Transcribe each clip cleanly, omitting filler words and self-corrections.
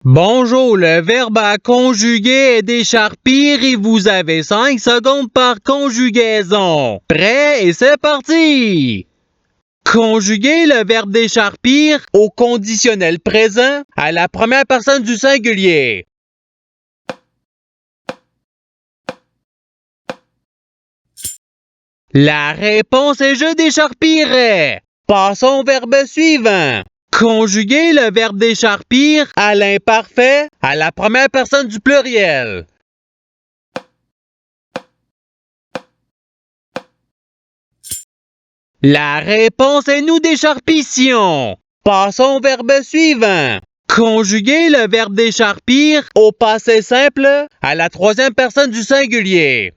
Bonjour, le verbe à conjuguer est décharpir et vous avez 5 secondes par conjugaison. Prêt et c'est parti! Conjuguer le verbe décharpir au conditionnel présent à la première personne du singulier. La réponse est je décharpirai. Passons au verbe suivant. Conjuguer le verbe décharpir à l'imparfait à la première personne du pluriel. La réponse est nous décharpissions. Passons au verbe suivant. Conjuguer le verbe décharpir au passé simple à la troisième personne du singulier.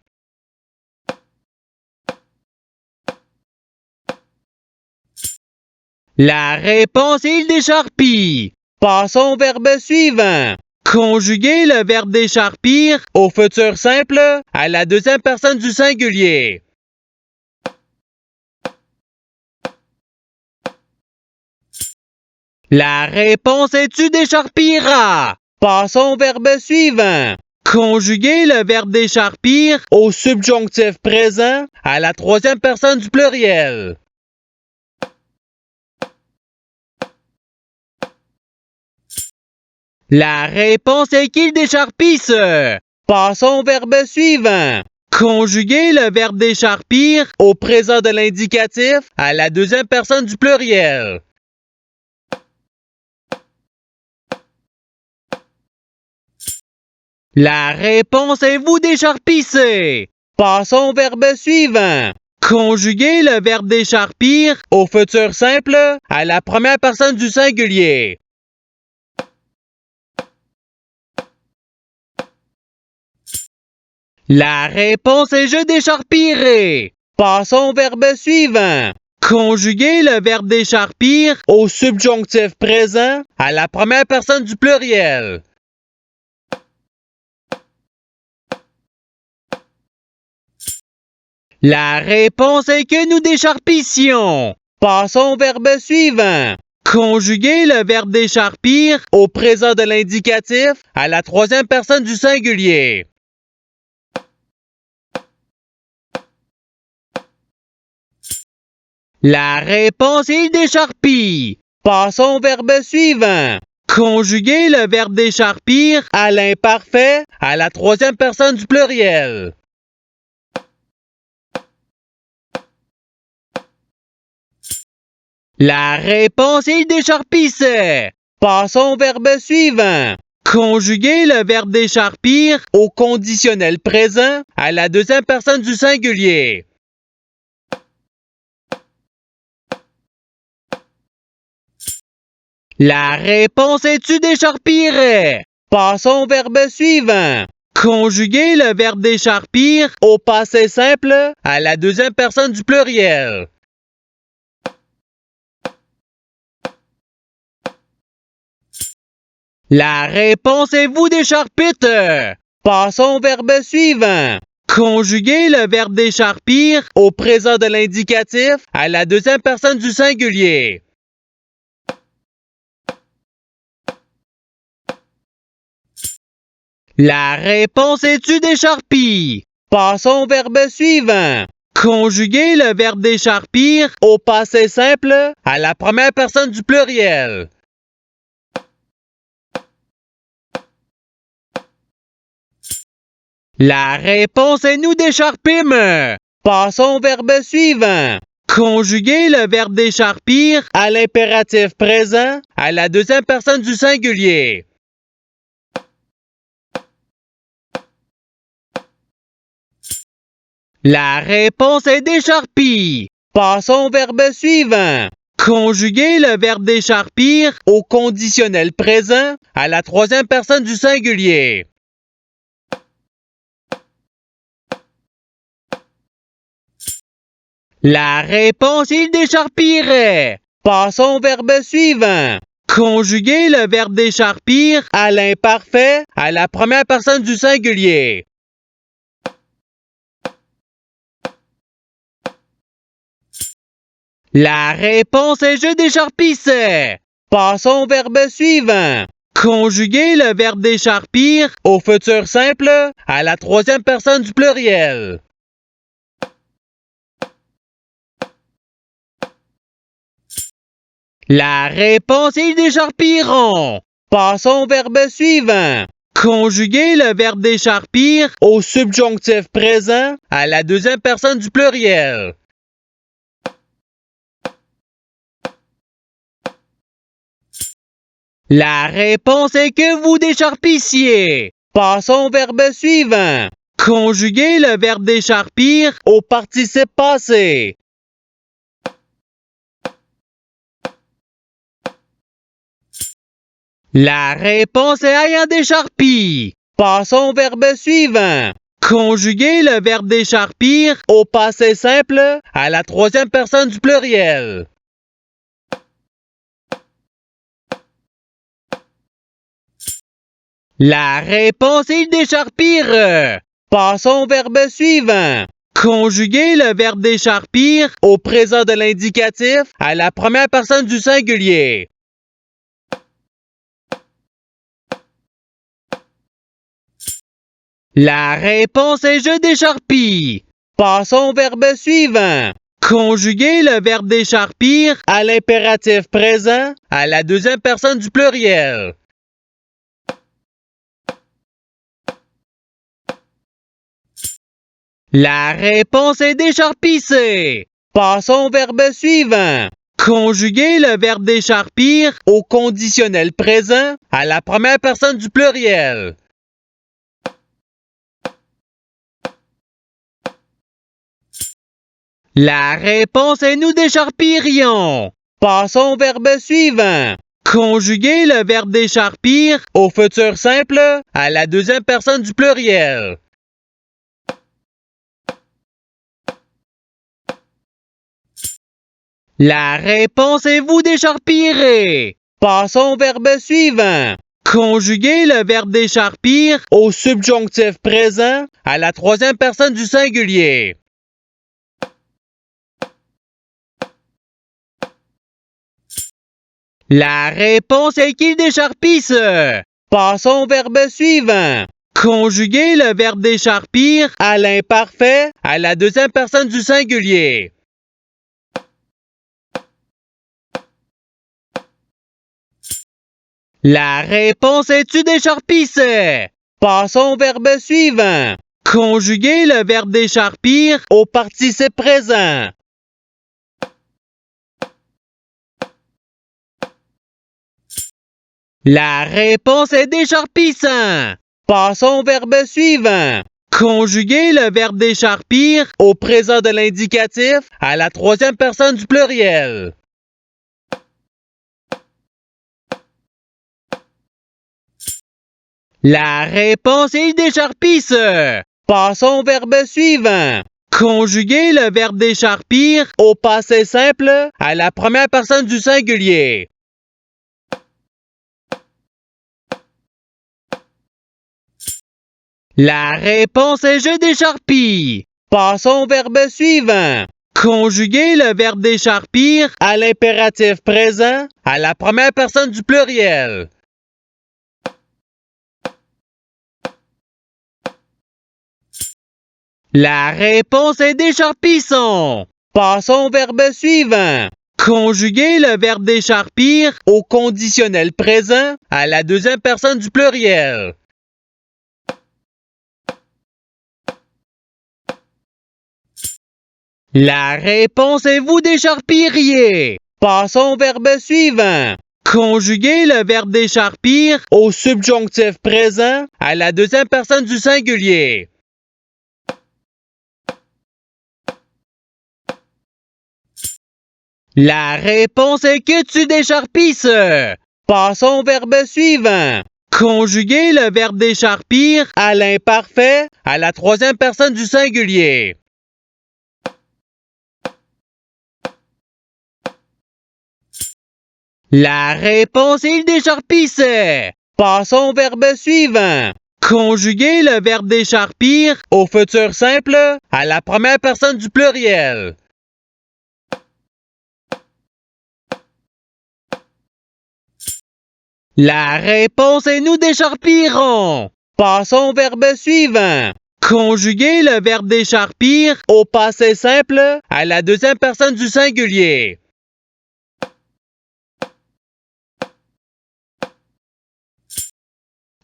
La réponse est il décharpit. Passons au verbe suivant. Conjuguer le verbe décharpir au futur simple à la deuxième personne du singulier. La réponse est tu décharpiras. Passons au verbe suivant. Conjuguer le verbe décharpir au subjonctif présent à la troisième personne du pluriel. La réponse est qu'il décharpisse. Passons au verbe suivant. Conjuguer le verbe décharpir au présent de l'indicatif à la deuxième personne du pluriel. La réponse est vous décharpissez. Passons au verbe suivant. Conjuguer le verbe décharpir au futur simple à la première personne du singulier. La réponse est je décharpirai. Passons au verbe suivant. Conjuguer le verbe décharpir au subjonctif présent à la première personne du pluriel. La réponse est que nous décharpissions. Passons au verbe suivant. Conjuguer le verbe décharpir au présent de l'indicatif à la troisième personne du singulier. La réponse est il décharpit. Passons au verbe suivant. Conjuguer le verbe décharpir à l'imparfait à la troisième personne du pluriel. La réponse est il décharpissait. Passons au verbe suivant. Conjuguer le verbe décharpir au conditionnel présent à la deuxième personne du singulier. La réponse est tu décharpirais. Passons au verbe suivant. Conjuguer le verbe décharpir au passé simple à la deuxième personne du pluriel. La réponse est vous décharpite. Passons au verbe suivant. Conjuguer le verbe décharpir au présent de l'indicatif à la deuxième personne du singulier. La réponse est tu décharpis. Passons au verbe suivant. Conjuguer le verbe décharpir au passé simple à la première personne du pluriel. La réponse est nous décharpîmes. Passons au verbe suivant. Conjuguer le verbe décharpir à l'impératif présent à la deuxième personne du singulier. La réponse est décharpie. Passons au verbe suivant. Conjuguer le verbe décharpir au conditionnel présent à la troisième personne du singulier. La réponse il décharpirait. Passons au verbe suivant. Conjuguer le verbe décharpir à l'imparfait à la première personne du singulier. La réponse est je décharpissais. Passons au verbe suivant. Conjuguer le verbe décharpir au futur simple à la troisième personne du pluriel. La réponse est ils décharpiront. Passons au verbe suivant. Conjuguer le verbe décharpir au subjonctif présent à la deuxième personne du pluriel. La réponse est que vous décharpissiez. Passons au verbe suivant. Conjuguer le verbe décharpir au participe passé. La réponse est ayant décharpi. Passons au verbe suivant. Conjuguer le verbe décharpir au passé simple à la troisième personne du pluriel. La réponse est décharpir. Passons au verbe suivant. Conjuguer le verbe décharpir au présent de l'indicatif à la première personne du singulier. La réponse est je décharpis. Passons au verbe suivant. Conjuguer le verbe décharpir à l'impératif présent à la deuxième personne du pluriel. La réponse est décharpisser. Passons au verbe suivant. Conjuguer le verbe décharpir au conditionnel présent à la première personne du pluriel. La réponse est nous décharpirions. Passons au verbe suivant. Conjuguer le verbe décharpir au futur simple à la deuxième personne du pluriel. La réponse est vous décharpirez. Passons au verbe suivant. Conjuguer le verbe décharpir au subjonctif présent à la troisième personne du singulier. La réponse est qu'ils décharpissent. Passons au verbe suivant. Conjuguer le verbe décharpir à l'imparfait à la deuxième personne du singulier. La réponse est tu décharpissais. Passons au verbe suivant. Conjuguer le verbe décharpir au participe présent. La réponse est décharpissant. Passons au verbe suivant. Conjuguer le verbe décharpir au présent de l'indicatif à la troisième personne du pluriel. La réponse est décharpisse. Passons au verbe suivant. Conjuguer le verbe décharpir au passé simple à la première personne du singulier. La réponse est je décharpis. Passons au verbe suivant. Conjuguer le verbe décharpir à l'impératif présent à la première personne du pluriel. La réponse est décharpissons. Passons au verbe suivant. Conjuguer le verbe décharpir au conditionnel présent à la deuxième personne du pluriel. La réponse est vous décharpiriez. Passons au verbe suivant. Conjuguer le verbe décharpir au subjonctif présent à la deuxième personne du singulier. La réponse est que tu décharpisses. Passons au verbe suivant. Conjuguer le verbe décharpir à l'imparfait à la troisième personne du singulier. La réponse est il décharpissait. Passons au verbe suivant. Conjuguer le verbe décharpir au futur simple à la première personne du pluriel. La réponse est nous décharpirons. Passons au verbe suivant. Conjuguer le verbe décharpir au passé simple à la deuxième personne du singulier.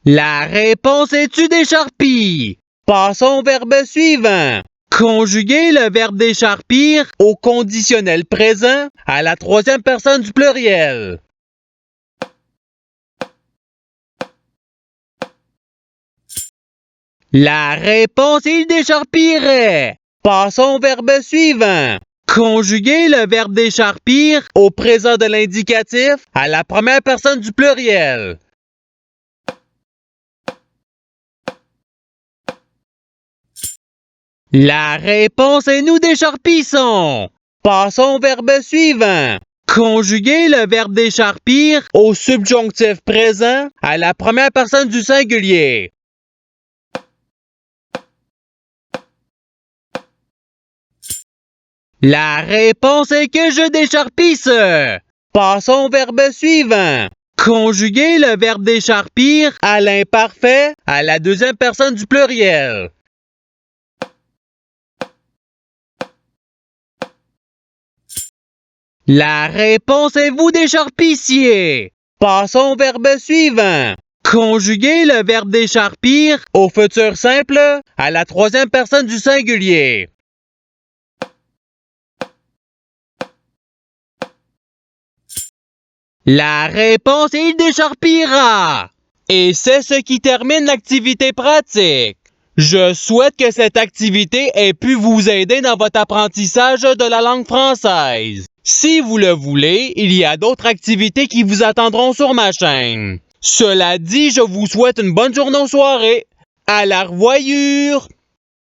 La réponse est tu décharpis. Passons au verbe suivant. Conjuguer le verbe décharpir au conditionnel présent à la troisième personne du pluriel. La réponse est il décharpirait. Passons au verbe suivant. Conjuguer le verbe décharpir au présent de l'indicatif à la première personne du pluriel. La réponse est nous décharpissons. Passons au verbe suivant. Conjuguer le verbe décharpir au subjonctif présent à la première personne du singulier. La réponse est que je décharpisse. Passons au verbe suivant. Conjuguer le verbe décharpir à l'imparfait à la deuxième personne du pluriel. La réponse est vous décharpissiez. Passons au verbe suivant. Conjuguer le verbe décharpir au futur simple à la troisième personne du singulier. La réponse est il décharpira. Et c'est ce qui termine l'activité pratique. Je souhaite que cette activité ait pu vous aider dans votre apprentissage de la langue française. Si vous le voulez, il y a d'autres activités qui vous attendront sur ma chaîne. Cela dit, je vous souhaite une bonne journée ou soirée. À la revoyure!